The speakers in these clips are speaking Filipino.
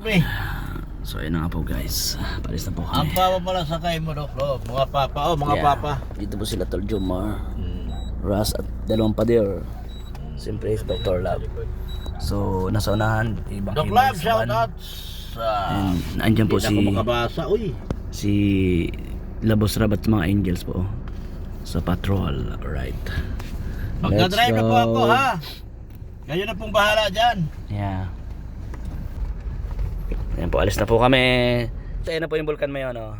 Gapi. So ayun na nga po guys, palis na po Ang kami. papa pala sakay mo, Doklo. Mga papa, mga Yeah. papa. Dito po sila Tol Jomar, Ras at dalawang pader. Siyempre si Dr. Lab. So nasa unahan, ibang Dok ibang Lab, sa shout van. out sa... And andyan po Hindi na ako si makabasa, uy. Labos Rab at mga angels po sa patrol. Alright. Magdadrive na po ako, ha? Kayo na pong bahala dyan. Yeah. Ayan po, alis na po kami. So ayan na po yung vulkan may ano.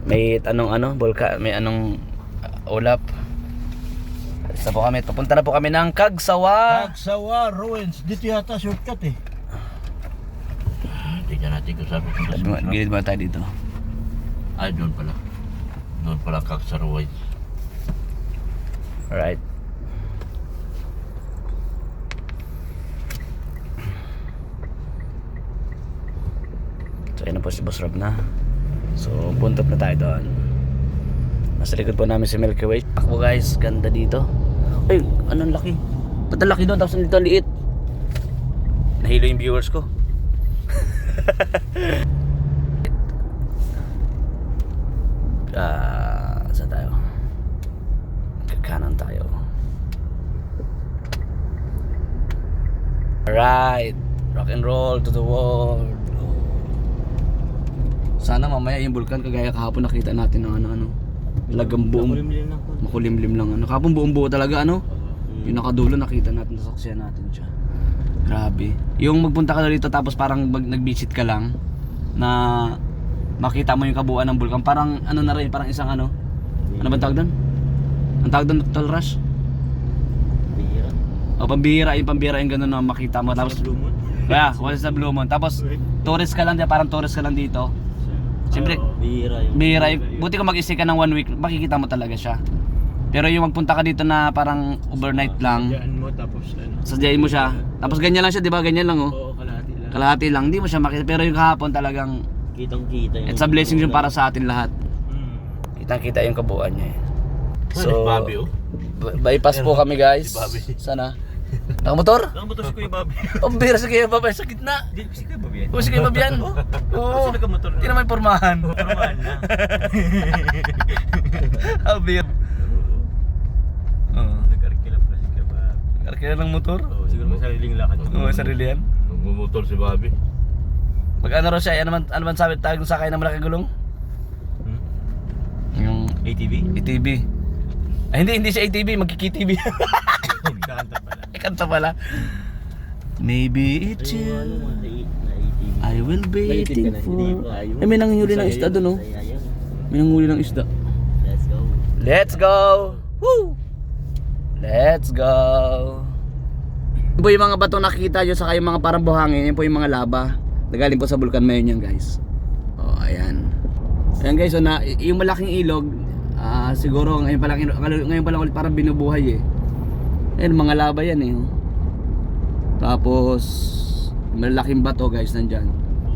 May anong vulkan, may anong ulap. Alis na po kami. Papunta na po kami ng Cagsawa. Cagsawa Ruins. Dito yata shortcut eh. Tingnan natin kung sabi ko sa Gilid mo tayo dito. Ay, doon pala. Doon pala Cagsawa Ruins. Alright. So ayun na po si Boss Rob na. So puntot na tayo doon. Nasa likod po namin si Milky Way. Ako guys, ganda dito. Ay, anong laki. Ba't ang laki doon tapos dito ang liit. Nahilo yung viewers ko. Saan tayo? Kakanan tayo. Alright, rock and roll to the world. Sana mamaya yung vulkan kagaya kahapon nakita natin ng ano. Talagang buong makulimlim lang ano. Kahapon buong buo talaga ano. Yung nakadulo nakita natin, nasaksiyan natin siya. Grabe. Yung magpunta ka na dito tapos parang nag-visit ka lang na makita mo yung kabuuan ng vulkan. Parang ano na rin, parang isang ano. Ano ba tawag doon? Ang tawag doon, Tol Rush? O pambihira yung gano'n na makita mo. Tapos kaya, once sa Blue Moon. Tapos tourist ka lang, parang tourist ka lang dito. Siyempre, bihira yung, buti kung mag-stay ka ng 1 week, makikita mo talaga siya. Pero yung magpunta ka dito na parang overnight lang, Sadyain mo tapos ano. sadyain mo siya. Tapos ganyan lang siya, di ba? Ganyan lang oh. Oo, kalahati lang. Kalahati lang, hindi mo siya makita. Pero yung kahapon talagang, Kitang-kita yung... it's a blessing yung para sa atin lahat. Mm. Kitang-kita yung kabuuan niya eh. So, Bobby, oh. Bypass po kami guys. Si Bobby. Sana. Nakamotor? Ang motor si Kuya Bobby. Pambira si Kuya Bobby sa gitna. Di si Kuya Bobby yan. O si Kuya Bobby yan. Oo. Sino nagkamotor na? Hindi naman pormahan. Normal na. Abir. Oo. Nag-arkila pala si Kuya Bobby. Karkira ng motor. Oo, siguro may sariling lakad. Oo, sarili yan. Nagmumotor si Bobby. Pag ano raw siya, ano man sabi tayo sa sakay ng malaking gulong? Hmm? Yung ATV? ATV. Ay hindi siya ATV, magkiki-TV. Kakanta pala. Kanta pala. Maybe it's you. I will be waiting for. Ay, may nanghuli ng isda doon oh. May nanghuli ng isda. Let's go. Let's go! Woo! Let's go! Yun po yung mga bato nakikita nyo saka yung mga parang buhangin. Yan po yung mga lava. Nagaling po sa Bulkan Mayon yan guys. Oh, ayan. Ayan guys, so na, yung malaking ilog, siguro ngayon pa lang ulit parang binubuhay eh. Ayan, mga lava yan eh. Tapos, malaking bato guys nandyan.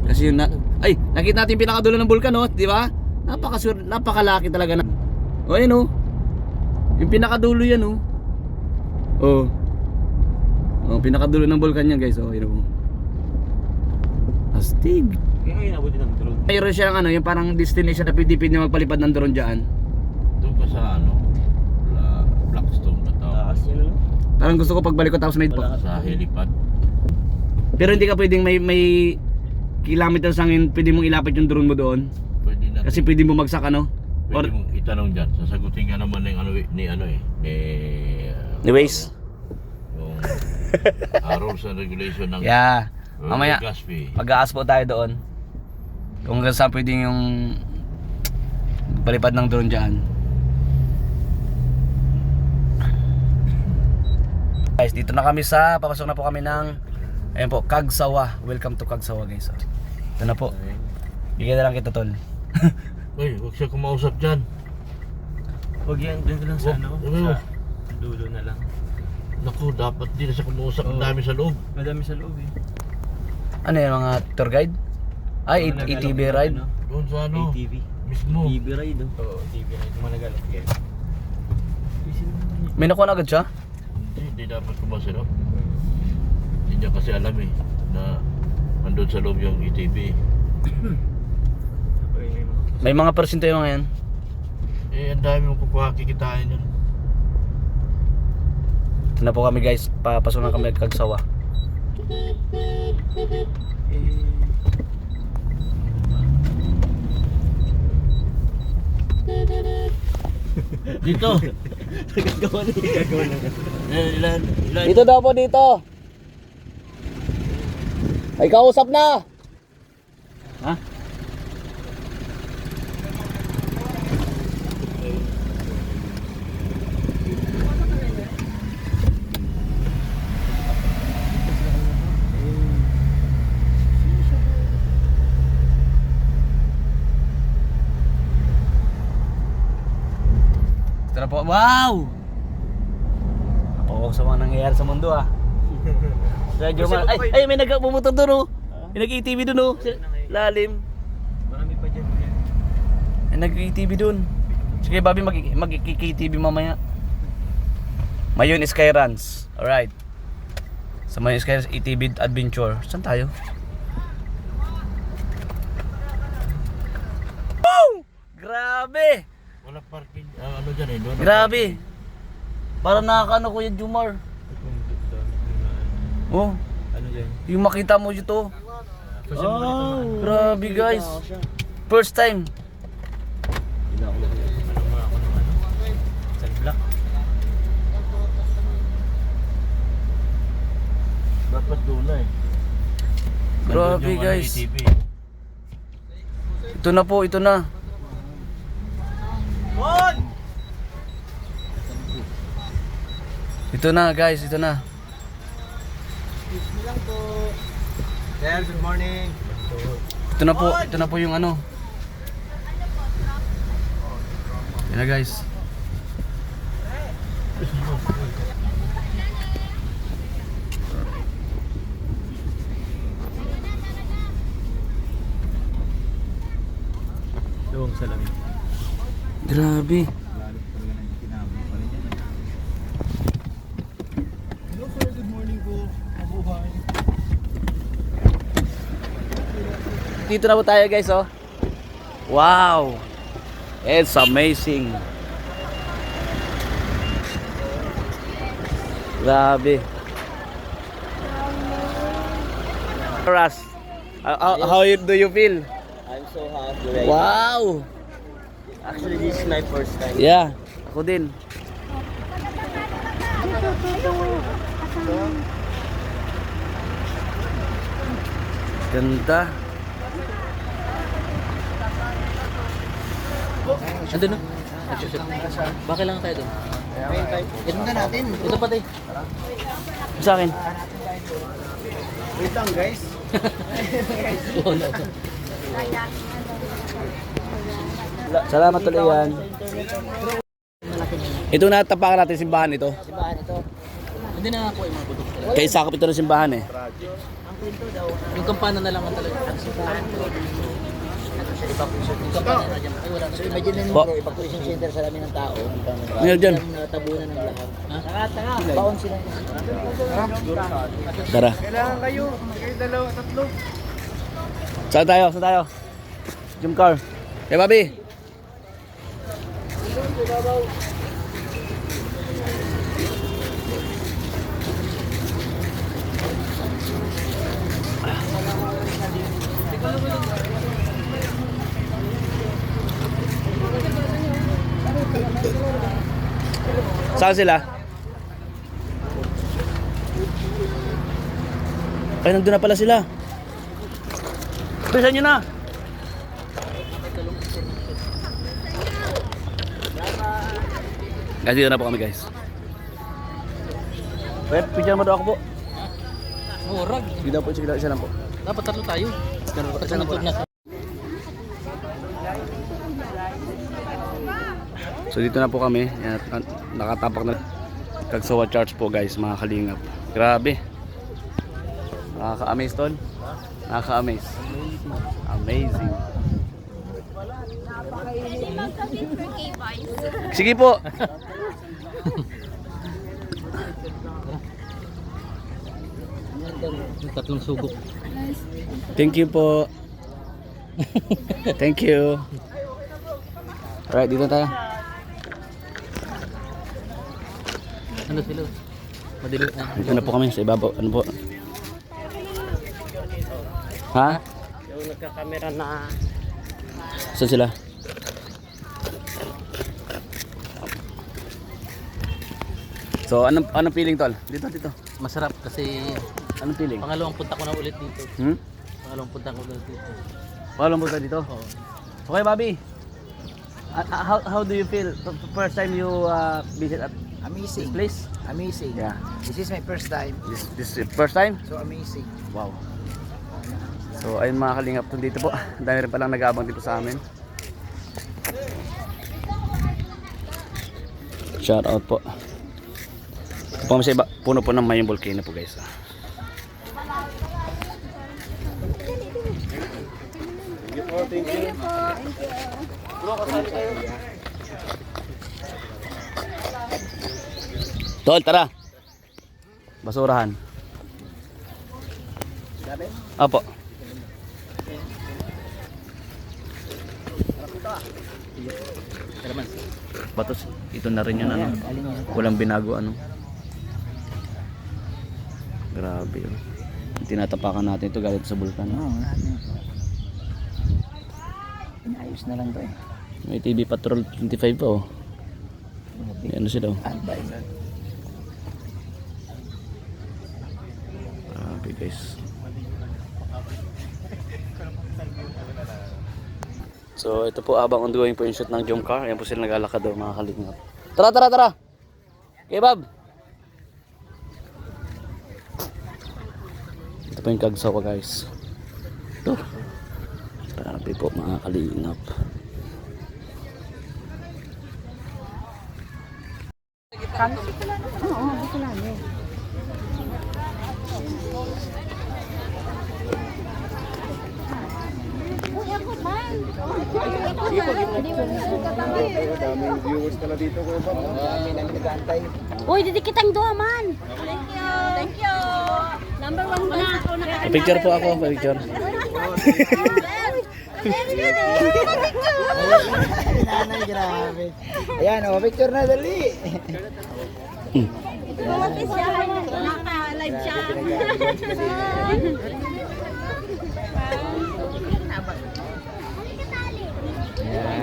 Kasi yung ay, nakita natin yung pinakadulo ng bulkan oh, di ba? Napakalaki talaga na. O ayun oh. Yung pinakadulo yan oh. Oh. Oh, pinakadulo ng bulkan yan guys. Oh, ayun oh. Astig. Kaya ngayon abutin ng drone. Mayroon siyang ano, yung parang destination na pwede na magpalipad ng drone dyan. Doon ka sa ano, Blackstone na tao. Taas yun ano? Parang gusto ko pagbalik ko tapos may Sa helipad. pero hindi ka pwedeng may kilometers hangin pwede mong ilapit yung drone mo doon. Pwede na. Kasi pwede bumagsak ano. Pwede mong itanong dyan. Sasagutin ka naman ng ano, ni Ni Waze. Yung rules and regulation ng Yeah. Mamaya Gaspi. mag-aas po tayo doon. Kung hanggang saan pwedeng yung palipad ng drone dyan. Guys, dito na kami papasok na po kami ng ayun po, Cagsawa. Welcome to Cagsawa guys. Ito na po. Bigyan na lang kita tol. Uy, huwag siya kumausap dyan. Huwag yan, dun lang sa ano? Ano? Sa dulo na lang. Naku, dapat di na siya kumausap. Ang dami sa loob. Madami sa loob eh. Ano yung mga tour guide? Ay, ATV ride. Doon sa ano, ATV. mismo. ATV ride oh. Oo, ATV ride. Mga nagalap yan. May nakuha na agad siya? Hindi dapat kumasa no. Hindi niya kasi alam eh na ando nandun sa loob yung ETV. May mga persinto yung mga yan. Eh, ang dami mong kukuha, kikitain yun. Ito na po kami guys, papasok na kami Kagsawa. Dito! Ilan? Dito daw po, dito. Ay, kausap na. Ha? Tara po. Wow! Napakawag sa mga nangyayari sa mundo ah. Radyo man. Ay, may nagpumotor doon oh. May nag-ETV doon oh. Lalim. Marami pa dyan. May nag-ETV doon. Sige, Bobby, mag-KTV mamaya. Mayon Skyruns. Alright. Sa Mayon Skyruns ETV Adventure. Saan tayo? Woo! Grabe! Wala parking, ano dyan eh. Doon Grabe. Parang nakakaano ko yung Jumar. Oh, Ano dyan? yung makita mo dito. Grabe guys. First time. Sunblock. dapat doon na eh. Grabe, Nandun yung, guys. ETV. Ito na po, ito na. Ito na guys, ito na. Sir, good morning. Ito na po yung ano. Yan na guys. Luwang salamin. Grabe. Hello sir, good morning po. Mabuhay. Dito na po tayo guys oh. Wow. It's amazing. Grabe. Ras, how do you feel? I'm so happy right Wow. Actually, this is my first time. Yeah, ako din. Ganda. Andun no? Bakit lang tayo doon? Ito na natin. Ito pati. Sa akin. Wait lang guys. Oo na. Salamat tuloy yan. Ito na tapakan natin simbahan ito. Simbahan ito. Hindi na ako yung mga budok talaga. Kaya sakop ito ng simbahan eh. Yung kampana na lang ang talaga. Simbahan to. Yung kampana na dyan. Ay wala na. So imagine na Po. bro, evacuation center sa dami ng tao. Ngayon dyan. Natabunan ng lahat. Tanga. Baon sila. Tara. Kailangan kayo. Kayo dalawa, tatlo. Saan tayo? Saan tayo? Jump car. Eh, Bobby. Saan sila? Ay, nandun na pala sila. Bilisan nyo na. Guys, dito na po kami guys. Wait, picture mo daw ako po. Murag. Dito po, isa lang po. Dapat tatlo tayo. Kasi natog na. So dito na po kami. Yan, nakatapak na Kagsawa Church po guys, mga kalingap. Grabe. Nakaka-amaze tol. Nakaka-amaze. Amazing. Sige po. Yung tatlong sugok. Thank you po. Thank you. Alright, dito tayo. Ano sila? Madali na. Dito na po kami sa ibabaw. Ano po? Ha? Yung nagka-camera na... Saan sila? So, anong feeling tol? Dito. Masarap kasi Anong feeling? pangalawang punta ko na ulit dito. Hmm? Pangalawang punta ko ulit dito. Walang punta dito? Oo. Okay, Bobby. How do you feel? First time you visit at this Amazing. place? Amazing. Yeah. This is my first time. This is first time? So amazing. Wow. So ayun mga kalingap, dito po. Ang dami rin palang nag-aabang dito sa amin. Shout out po. Ito po sa iba, puno po ng mayong volcano po guys. Tol, tara. Basurahan. Apo. Kalaman. Batos, ito na rin yun ano. Walang binago ano. Grabe yun. Tinatapakan natin ito galit sa bulkan. Oo, inayos na lang to eh. May TV Patrol 25 pa oh. May ano sila oh. Antay. Grabe guys. So ito po abang ongoing po yung shoot ng jump car. Ayan po sila naglalakad daw mga kalingap. Tara. Okay Bob. Ito po yung kagsawa guys. Ito. Grabe po mga kalingap. Uy, didikit ang duhaman. Thank you. Thank you. Number 1 na ako na. Picture po ako, picture. Nanay, grabe. Ayan, oh, picture na, dali. Bumati siya. Naka-live siya.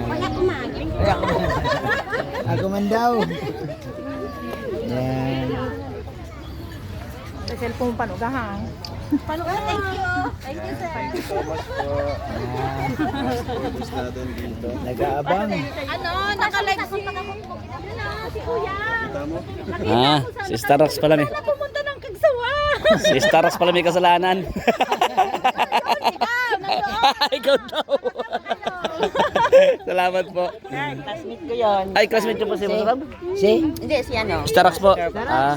Wala kumagin. Ako man daw. Ayan. Sa cellphone panugahan. Panugahan. Thank you. Thank you, sir. Nag-aabang. Ano, naka-live si... Si Kuya. Ah, si Starrox pala may. Wala pumunta ng Kagsawa. Si Starrox pala may kasalanan. Ikaw, nandoon. Ikaw daw. Salamat po. Classmate ko yun. Ay, classmate ko po si Masarap. Si? Hindi, si ano? Starrox po. Ah,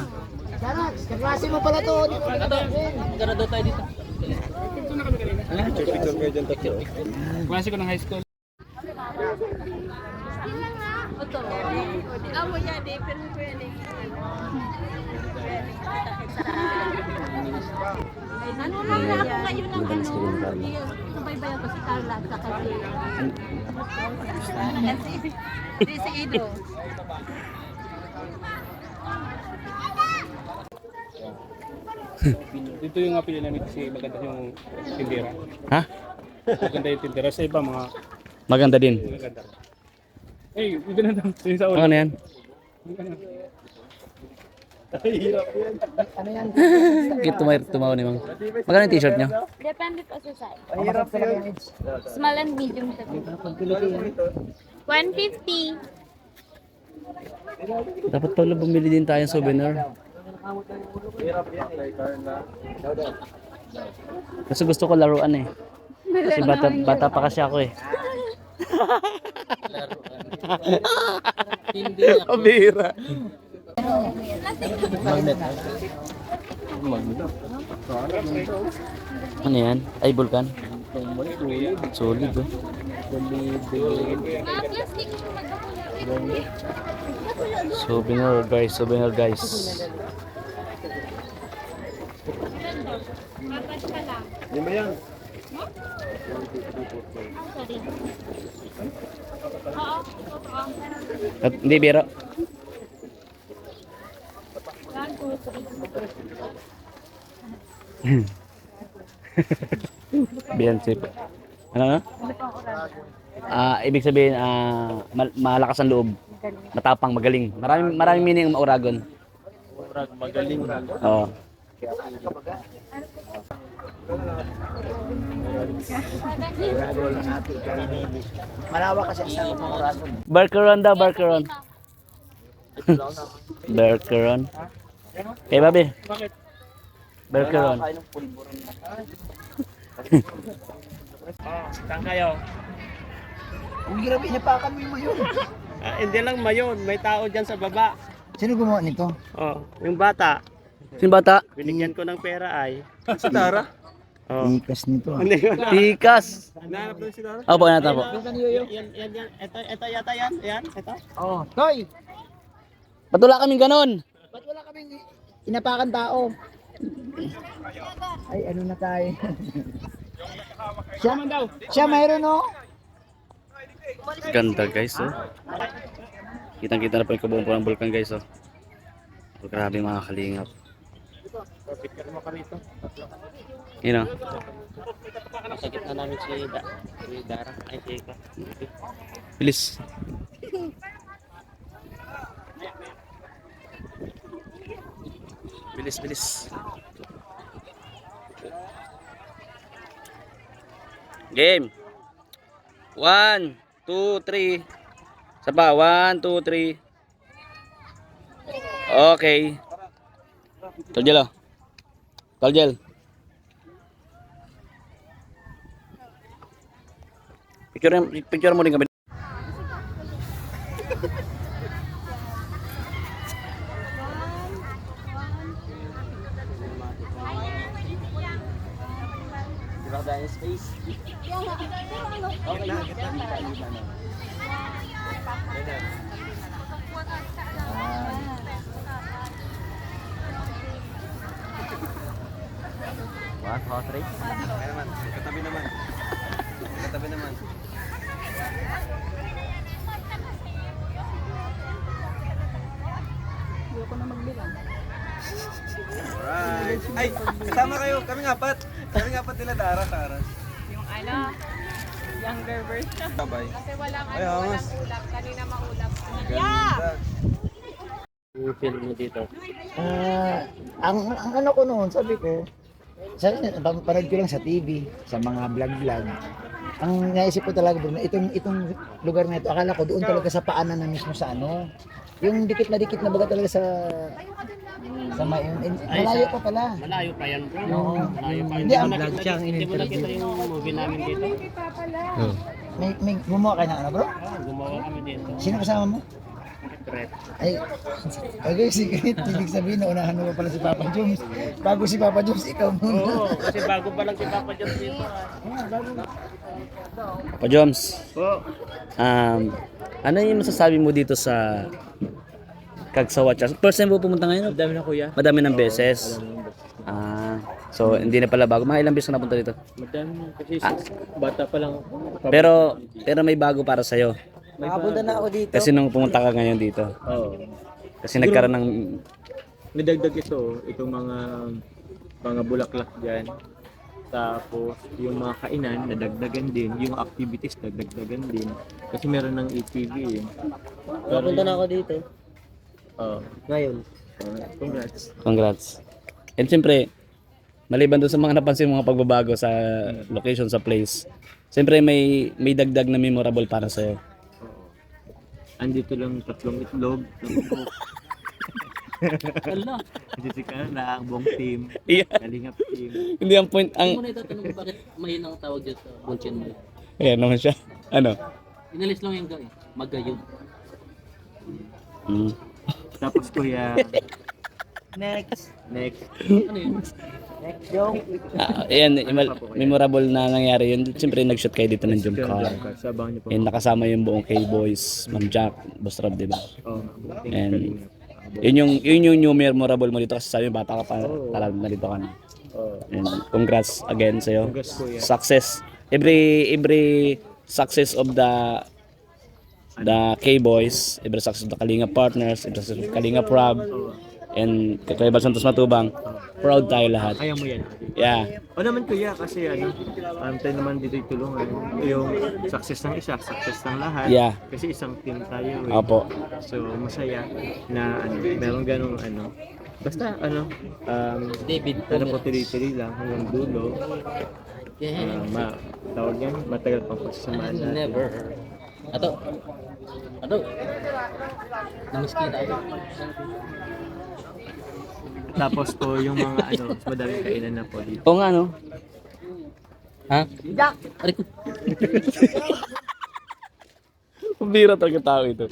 Sarax, kaklase mo pala to. Magkano daw tayo dito? Klase ko ng high school. Amo niya, di pero pwede. Ano lang ako ngayon ng ano? Subaybayan ko si Carla at saka si Ido. Dito yung apelyido namin kasi maganda yung tindera. ha? Maganda yung tindera. Sa iba mga Maganda din. maganda. Eh, ito na daw. Sa una. Ano yan? Ay, hirap yan. Ano yan? Kit tumaw ni Mang. Magkano yung t-shirt nyo? Depende po sa size. Ang hirap yan. Small and medium siya. 150. Dapat pala bumili din tayo ng souvenir. Kasi gusto ko laruan eh. Kasi bata pa kasi ako eh. Hindi ako. Pabira. Ano yan? Ay, vulkan. Solid oh. Souvenir guys, souvenir guys. Di ba yan? At, hindi, biro. Beyonce po. Ano na? Ibig sabihin, malakas ang loob. Matapang, magaling. Maraming meaning ang Uragon. Magaling. Oo. Malawak kasi ang Uragon. Barkeron daw, Barkeron. Barkeron. Okay, babi. Bakit? Barkeron. Saan kayo? Ang hirap inapakan mo yung mayon. Hindi lang mayon, may tao dyan sa baba. Sino gumawa nito? Oh, yung bata, Sino bata? binigyan ko ng pera ay. Si Tara? Oh. Ikas nito. Hindi yun. Tikas. Nahanap doon si Tara? Opo, nata po. Yan. Ito yata yan. Yan, ito. Oh, Toy! Ba't wala kaming ganon? Ba't wala kaming inapakan tao? Ay, ano na tayo? siya, siya mayroon oh. Ganda guys, oh. Kitang-kita na po yung kabuuan po ng bulkan guys, oh. Grabe mga kalingap. Yun, oh. Sa gitna namin si Dara. Ay, si Ika. Bilis. Bilis. Game. 1, 2, 3. Sa ba? 1, 2, 3. Okay. Toljel, oh. Toljel. Picture mo din kami. Ay, kasama kayo. Kaming apat nila Tara. Yung ano, younger version. Sabay. Kasi walang Ay, hamas. ulap. Kanina maulap. Ganda. Yung film mo dito. Ang ano ko noon, sabi ko, panood ko lang sa TV, sa mga vlog. Ang naisip ko talaga doon, itong lugar na ito, akala ko doon talaga sa paanan na mismo sa ano. Yung dikit na baga talaga sa malayo pa pala. Malayo pa yan, bro. Oo. Malayo pa. Hindi, ang vlog siya. Hindi mo nakita yung movie namin dito. may gumawa ka na ano bro? Gumawa kami dito. Sino kasama mo? Secret. Ay, okay, secret. Ibig sabihin, naunahan mo pa pala si Papa Jones. Bago si Papa Jones, ikaw muna. Oo, kasi bago pa lang si Papa John dito. Pa Joms. Oo. Ano yung masasabi mo dito sa Cagsawa Church? First time po pumunta ngayon? Dami na kuya. Madami ng beses. So hindi na pala bago. Mga ilang beses ka napunta dito? Madami kasi bata pa lang. Pero may bago para sa'yo. Makapunta na ako dito. Kasi nung pumunta ka ngayon dito. Oo. Kasi nagkaroon ng... May dagdag itong mga bulaklak dyan. Tapos yung mga kainan, nadagdagan din. Yung activities, nadagdagan din. Kasi meron ng ATV eh. Makapunta na ako dito. Oo. Ngayon. Congrats. Congrats. And siyempre, maliban doon sa mga napansin mga pagbabago sa location, sa place, siyempre may dagdag na memorable para sa'yo. Andito lang 3 itlog. Ala. Andito ka na ang buong team. Yeah. Kalingap team. Hindi ang point, Hindi mo ang... na itatanong bakit may ang tawag dyan sa Bunchen mo. Ayan naman siya. Ano? Inalis lang yung magayod. Tapos kuya, Next. Ano yun? Next joke. Ayan, memorable na nangyari yun. Siyempre nag-shoot kayo dito ng jump car. sabahan niyo po. And nakasama yung buong K-Boys, Ma'am Jack, Boss Rob, di ba? Oo. And yun yung memorable mo dito kasi sabi mo bata ka pa, talagang nalito ka na. And congrats again sa'yo. Congrats, kuya. Success. Every success of the K-Boys, every success of the Kalinga Partners, every success of Kalinga Prab, and Kuya Bal Santos Matubang. Proud tayo lahat. Kaya mo yan. Yeah. O naman kuya, kasi tayo naman dito tulungan. Yung success ng isa, success ng lahat. Yeah. Kasi isang team tayo. Opo. So masaya na meron ganong basta David po tuloy-tuloy lang hanggang dulo. Tawag yan, matagal pang pagsasamahan natin. Never. Ato. Namiss kita ako. Tapos po yung mga mas madaling kainan na po dito. Oo nga no. Ha? Jack! Aray ko. Pambira talaga tao ito.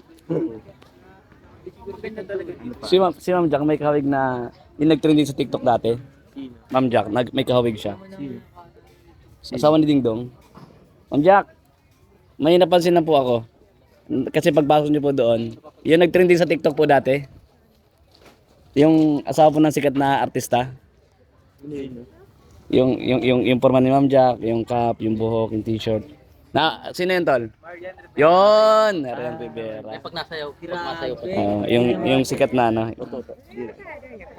Si Ma'am Jack may kahawig na yung nag-trending sa TikTok dati. Ma'am Jack, may kahawig siya. Asawa ni Ding Dong. Ma'am Jack, may napansin na po ako. Kasi pagpasok niyo po doon, yung nag-trending sa TikTok po dati. Yung asawa po ng sikat na artista. Yung forma ni Ma'am Jack, yung cap, yung buhok, yung t-shirt. Sino yun, tol? Yun! Marian Rivera. Pag nasayaw pa. Yung sikat na, no?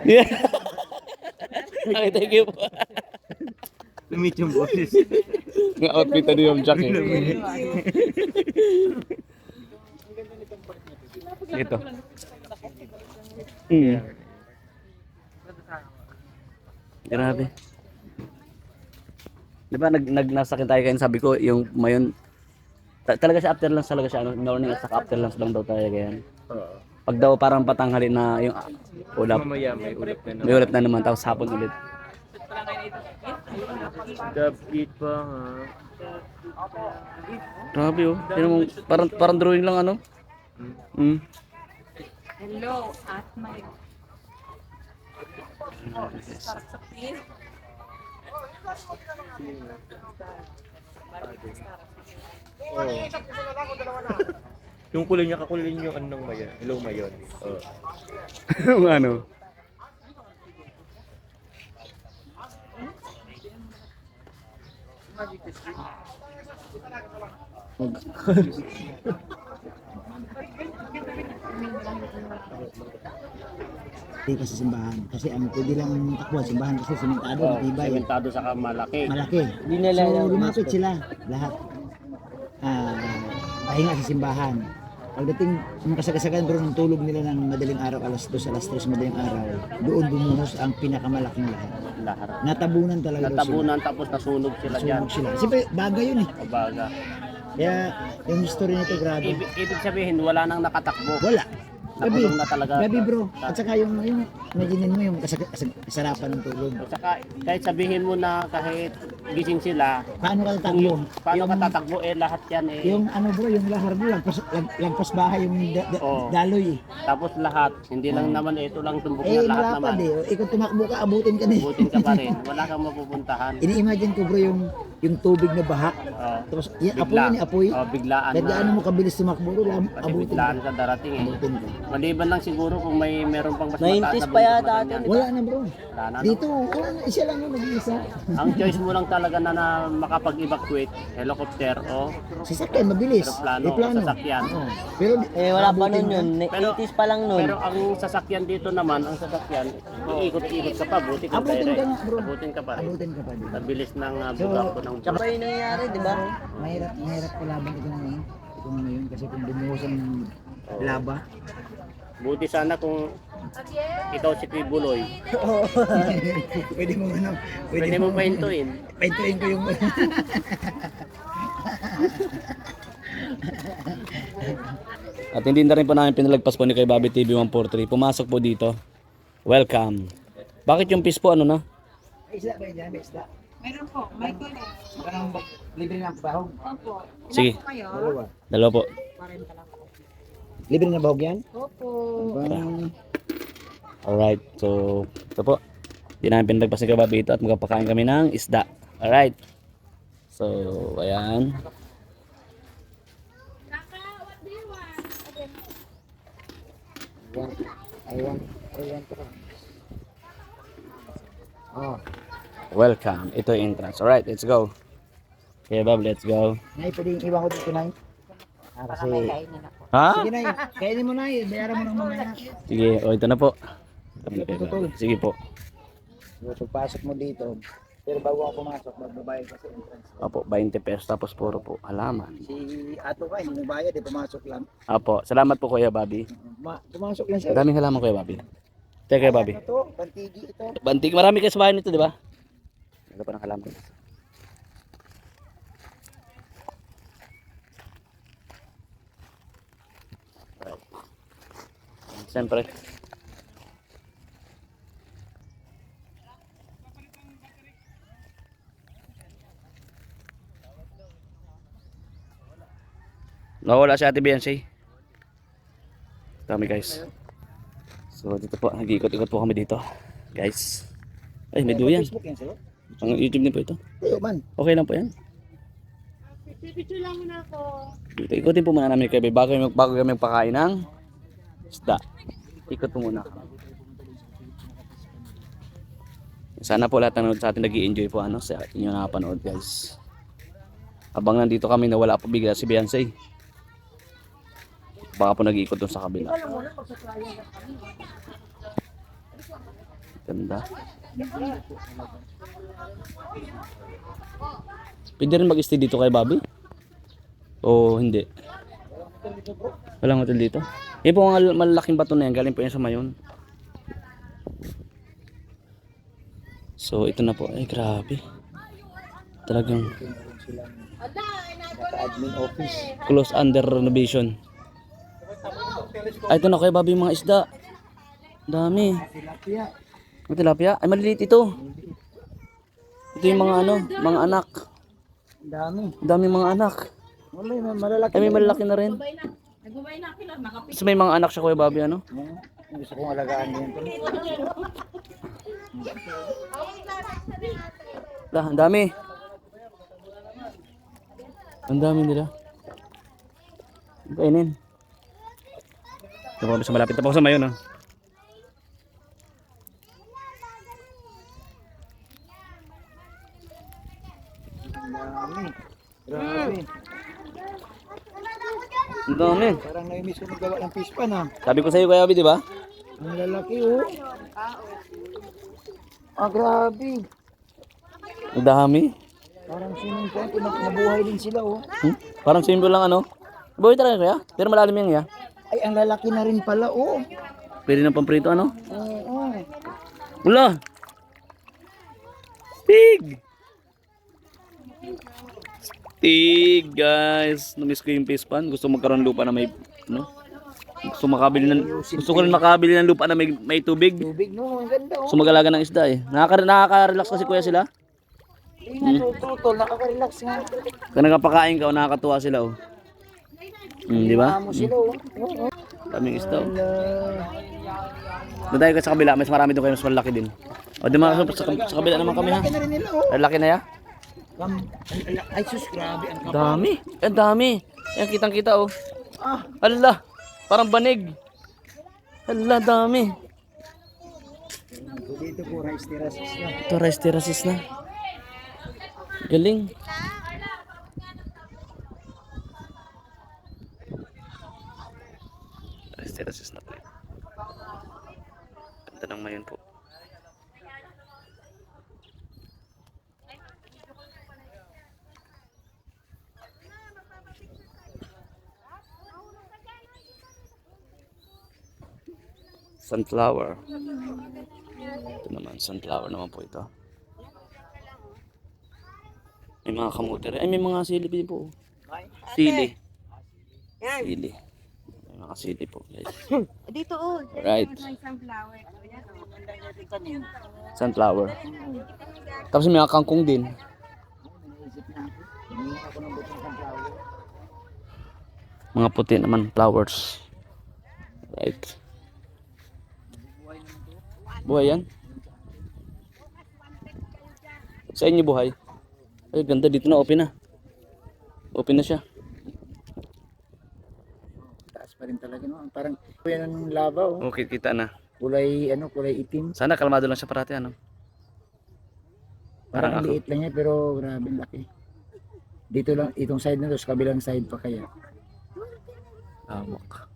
Yeah. Okay, thank you po. Lumit yung boses. Yung outfit ni Ma'am Jack eh. Ito. Grabe. Di ba nagnasakin tayo kayo, sabi ko yung mayon talaga siya after lunch talaga siya morning at saka after lunch lang daw tayo ganyan. Pag daw parang patanghali na yung ulap. Mamaya may ulit na naman. May ulap na naman tapos hapon ulit. Dubkit pa nga. Grabe oh. Tingnan mo, parang drawing lang ano. Hello, at my... Yung kulay niya kakulay yung anong mayon. Hello mayon. Yung ano. Hindi kasi simbahan. Kasi pwede lang takbuhan simbahan kasi simentado, matibay. Simentado saka malaki. Malaki. So lumapit sila lahat. Pahinga sa simbahan. Pagdating ng kasagasagan bro ng tulog nila ng madaling araw, alas 2, alas 3 madaling araw, doon bumuhos ang pinakamalaking lahat. Natabunan talaga daw Natabunan tapos nasunog sila sila. dyan. Sunog sila. Siyempre, bagay yun eh. Kabaga. Kaya yung history nito grabe. Ibig sabihin, wala nang nakatakbo. Wala. Gabi. Nakulong na talaga. Gabi bro. At saka yung imaginin mo yung kasarapan ng tulog. At saka, kahit sabihin mo na kahit gising sila, Paano ka tatakbo? paano ka tatakbo lahat yan Yung bro, yung lahar mo, lagpas bahay yung Oo. daloy eh. Tapos lahat, hindi lang naman ito lang tumbok na lahat naman. Malapad eh. Kung tumakbo ka, abutin ka na eh. Butin ka pa rin, wala kang mapupuntahan. Ini-imagine ko bro yung tubig na baha. Tapos apoy yun eh, apoy. Biglaan Kahit na. gaano mo kabilis tumakbo bro, Kasi abutin biglaan ka. ka darating eh. Abutin ka. Maliban lang siguro kung meron pang mas mataas na 90s pa yata bundok na ganyan. Wala na bro. Wala na, no? Dito, wala na. Isa lang yung nag-iisa. Ang choice mo lang talaga na makapag-evacuate, helicopter o Sasakyan, mabilis. Aeroplano, sasakyan. Oo. Pero Wala pa abutin nun ka. yun. Pero- 80s pa lang nun. Pero ang sasakyan dito naman, ang sasakyan, iikot-ikot ka pa, buti ka Abutin ka nga bro. Abutin ka pa rin. Abutin ka pa din. Sa bilis ng bugak ko ng Tsaka yun nangyayari, di ba? Mahirap kalaban ito ngayon. Ito ngayon kasi kung bumuhos ang laba. Buti sana kung ikaw si Tibuloy. Pwede mo Pwede mo pahintuin. pahintuin ko yung At hindi na rin po namin pinalagpas po ni kay Bobby TV 143. Pumasok po dito. Welcome. Bakit yung fish po ano na? isda ba yan? Isda. Meron po, may kulit. Parang libre na bahog. Opo. Sige. Kayo? Dalawa. Dalawa po. 40 lang po. Libre na bahog yan? Opo. Alright. So, ito po. Hindi namin pinalagpas ni kay Bobby ito at magpapakain kami ng isda. Alright. So, ayan. Aywan. Oh. Welcome. Ito yung entrance. Alright, let's go. Okay, Bob, let's go. Nay, pwedeng iwan ko dito, Nay. Kasi, Ha? sige, Nay. Kainin mo, Nay. Bayaran mo ng mamaya. Sige, ito na po. Totoo. Sige po. Pagpasok mo dito, pero bago ako pumasok, magbabayad kasi entrance. Opo, 20 pesos tapos puro po halaman. Si Ato ka, hindi nagbayad, pumasok lang. Opo, salamat po Kuya Bobby. Pumasok lang siya. Daming halaman Kuya Bobby. Teka Kuya Bobby. Ito, pantigi ito. Bantik, marami kayo sa bahay nito, di ba? Ito pa ng halaman. Siyempre. Nawala si Ate Beyonce. Kami guys. So dito po, nag-iikot-ikot po kami dito. Guys. Ay, may duyan. Facebook yan sa'yo? Ang YouTube din po ito. Tayo man. Okay lang po yan. Picture lang muna ako. Dito, ikutin po muna namin kayo bago kami pakain ng isda. Ikot po muna. Sana po lahat ng nanood sa atin nag-i-enjoy po sa inyo nakapanood guys. Habang nandito kami nawala po bigla si Beyonce. Baka po nag-iikot doon sa kabila. Ganda. Pwede rin mag-stay dito kay Bobby? O hindi? Walang hotel dito? Yan po mga malalaking bato na yan. Galing po yan sa Mayon. So ito na po. Ay grabe. Talagang Admin office. close under renovation. Ay ito na kay Bobby yung mga isda. Dami. Tilapia. May tilapia? Ay maliliit ito. Ito yung mga mga anak. Ang dami. Dami mga anak. Wala, may malalaki. Ay may malalaki na rin. Nagubay na ako lang. Kasi may mga anak siya Kuya Bobby Gusto kong alagaan din ito. Ang dami. Ang dami nila. Kainin. Ito po sa malapit na po sa Mayon Grabe. Ang dami. Parang naimiss ko magawa ng fish pan ha. Sabi ko sa iyo Kuya Bobby, di ba? Ang lalaki oh. Grabe. Ang dami. Parang swimming pool. Nabuhay din sila oh. Parang simple lang Buhay talaga Kuya. Pero malalim yan ya. Ay, ang lalaki na rin pala oh. Pwede ng pamprito Oo. Wala. Stig. Stig guys. Namiss ko yung fish pan. Gusto magkaroon ng lupa na may gusto ko rin makabili ng lupa na may tubig. Tubig no, ang ganda oh. So mag-alaga ng isda Nakaka-relax kasi Kuya sila. Tutol, nakaka-relax nga. Kung nagpapakain ka nakakatuwa sila di ba? Amo sila oh. Daming isda Doon tayo sa kabila, mas marami doon kayo, mas malaki din. O di mga sa kabila naman kami ha. Laki na rin nila oh. Laki na ya? Ay sus, grabe ang kapal. Dami. Ang dami. Yan kitang-kita Hala. Parang banig. Hala, dami. Dito po, rice terraces na. Ito, rice terraces na. Galing. Rice terraces na po. Ganda ng Mayon po. Sunflower. Ito naman, sunflower naman po ito. May mga kamote rin. Ay, may mga sili din po. Sili. Sili. May mga sili po, guys. Dito oh. Right. Sunflower. Sunflower. Tapos may mga kangkong din. Mga puti naman, flowers. Right. Buhay yan? Sa inyo buhay? Ay, ganda dito na, open na. Open na siya. Taas pa rin talaga no. Parang yan ang lava oh. Okay, kita na. Kulay kulay itim. Sana kalmado lang siya parati Parang Parang ako. liit lang niya pero grabe laki. Dito lang, itong side na to, sa kabilang side pa kaya. Amok.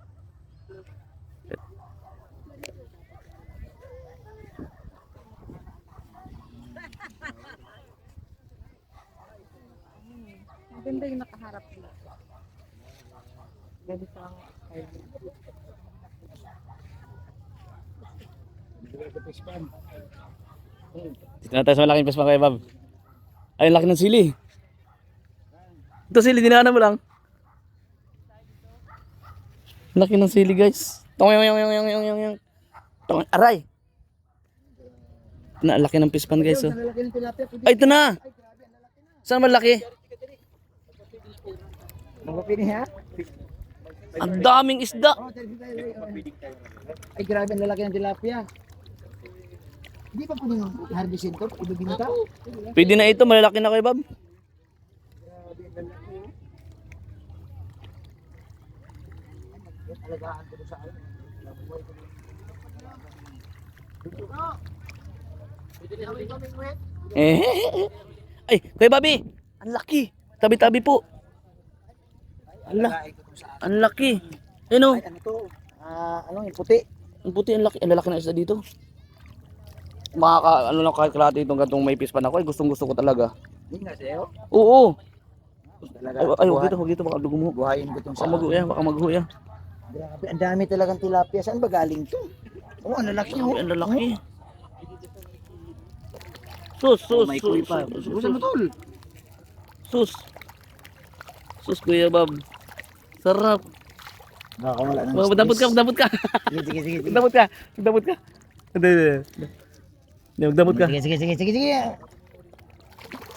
Maganda yung nakaharap dito. Ganito ang Dito na tayo sa malaking pispan kay Bob. Ay, ang laki ng sili. Ito sili, dinaanan mo lang. Laki ng sili, guys. Tong. Aray. Na, laki ng pispan, guys. Oh. Ay, ito na. Saan malaki? Magpapini ha? Ang daming isda. Ay grabe ang lalaki ng tilapia. Hindi pa pwedeng harvestin to? Ibibinta? Pwede na ito, malalaki na kay Bob. Alagaan ko sa akin. Eh. Ay, Kuya Bobby. Ang laki. Tabi-tabi po. Ang laki. Ano? Ay ano to? Ano yung puti? Ang puti, ang laki. Ang lalaki na isda dito. Ano lang kahit kalahati itong gantong may pispan ako. Ay, gustong gusto ko talaga. Hindi nga sa'yo. Oo. Talaga. Ay, huwag dito. Baka dugo mo. Buhayin ko itong Baka maghuya. Baka maghuya. Grabe, ang dami talagang tilapia. Saan ba galing to? Oh, ang lalaki Ay, oh. ang lalaki. Sus. Gusto mo tol? Sus, Kuya Bob. Sarap. Baka wala nang Magdabot ka. Sige. Magdabot ka. Hindi. Magdabot ka. Sige.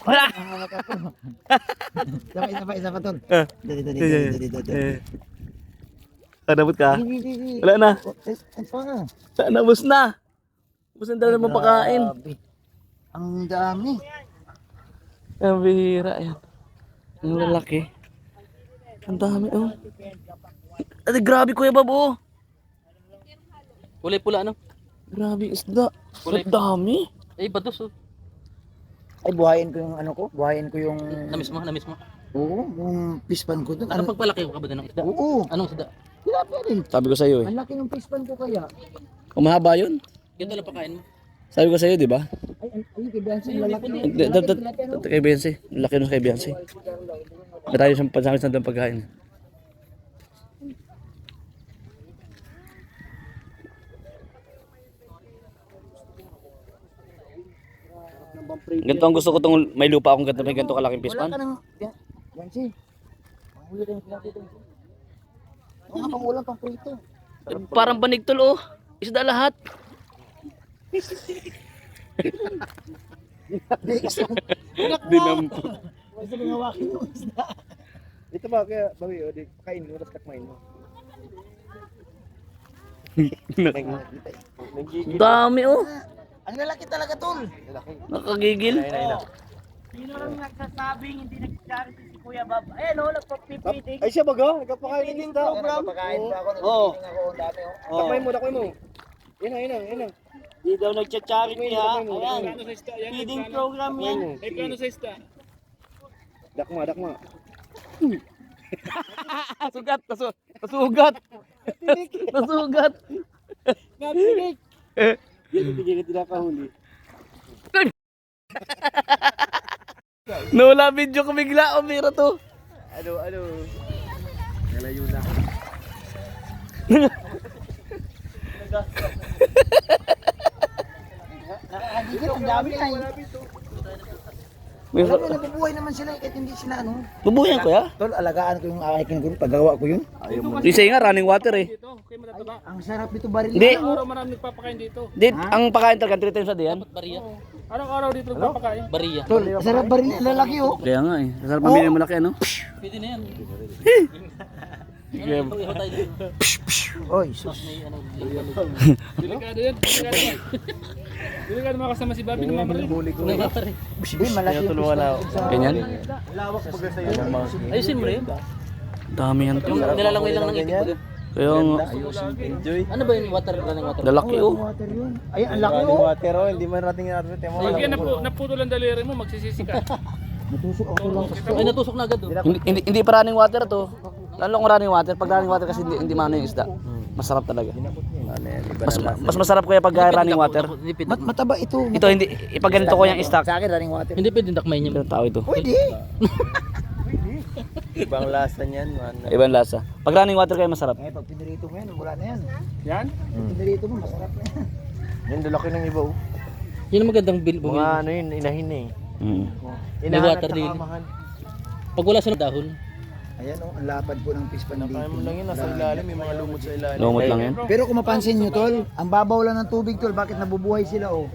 Ah! Isa pa tol. Dito. Magdabot ka. Sige. Wala na. Ano pa? Ubus na. Ubus na dala ng pagkain. Grabe. Ang dami. Ang bihira yan. Ang lalaki. Ang dami oh. Ate, grabe Kuya Bob oh. Kulay pula, ano? Grabe isda. Ang dami. Eh, bados, oh. Ay, buhayin ko yung ano ko. Buhayin ko yung... Namiss mo. Oo, yung pispan ko doon. Ano pagpalaki ko ka ba ng isda? Oo. Anong isda? Tilapia rin. Sabi ko sa iyo eh. Ang laki ng pispan ko kaya. Kung mahaba yun. Ganito lang pakain mo. Sabi ko sa iyo, di ba? Ay, kay Biancy, lalaki. Kay Beyonce. Laki nun kay Beyonce. Marami siyang pansakit sa doon pagkain. Ganito ang gusto ko tong may lupa akong ganito, may ganito kalaking Wala pispan. ka ng... Biancy. Panghuli rin tilapia ito. Mga pangulang pang prito. Parang banigtol oh. Isda lahat. Dinampo. Gusto kong hawakin yung isda. Ito ba kaya bawi o di kain mo tapos takmain mo. Dami oh. Ang lalaki talaga tol. Nakagigil. Sino lang nagsasabing hindi nag-charity si Kuya Bob? Ayan o, nagpapipitik. Ay siya baga, nagpapakain ng isda. Napakain pa ako. Oo. Nagtitingin ako ang dami oh. Takmay mo. Yan na. Hindi daw nag-charity ha. Takmay mo. Ayan, feeding program yan. Ay, plano sa isda. Dakma. Nasugat. Nasugat. Hindi ka nakahuli. Nawala video ko bigla. Umira to. Ano? Nalayo na. Nakakagigil, ang dami ay. May Alam mo, nabubuhay naman sila kahit hindi sila ano. bubuyan ko ya. Tol, alagaan ko yung aking group, paggawa ko yun. Isa nga running water eh. Ang sarap dito baril. Hindi. Marami nagpapakain dito. Di, ang pagkain talaga 3 times a day yan. Bariya. Araw-araw dito nagpapakain. Bariya. Tol, sarap baril ang lalaki oh. Kaya nga eh. Sarap pamilya malaki ano. Pwede na yan. Sige. Iho tayo dito. Oy, sus. May ano. Delikado yan. Delikado makasama si Bobby na mamaril. Hindi, malaki yung pispan. Ganyan. Lawak pag sa iyo. Ayusin mo rin. Dami yan to. Yung nilalangoy lang ng itik. Kaya nga, Enjoy. Ano ba yun? Running water? lalaki oh. Water yun. Ay, ang laki oh. Water oh, hindi man rating natin. Sige, naputol ang daliri mo, magsisisi ka. Natusok ako lang. Ay, natusok na agad. Oh. Hindi pa running water to. Lalo kung running water, pag running water kasi hindi maano yung isda. Masarap talaga. Mas masarap kuya pag running water. Hindi pwede. Mataba ito. Ito hindi ipag ganito ko yung stock. Sa akin, running water. Hindi pwede dakmay niya. Ito tao ito. Pwede. Ibang lasa niyan, man. Ibang lasa. Pag running water kayo masarap. Ngayon, pag pinirito mo yan, wala na yan. Yan? Pag pinirito mo, masarap na yan. Yan, lalaki ng iba oh. Yun ang magandang bil. Mga ano yun, inahin eh. Mm. May water din. Pag wala sa dahon. Ayan oh, ang lapad po ng fish pan dito. Kaya mo lang yun, nasa ilalim, may mga lumot sa ilalim. Lumot lang yan. Pero kung mapansin nyo tol, ang babaw lang ng tubig tol, bakit nabubuhay sila oh?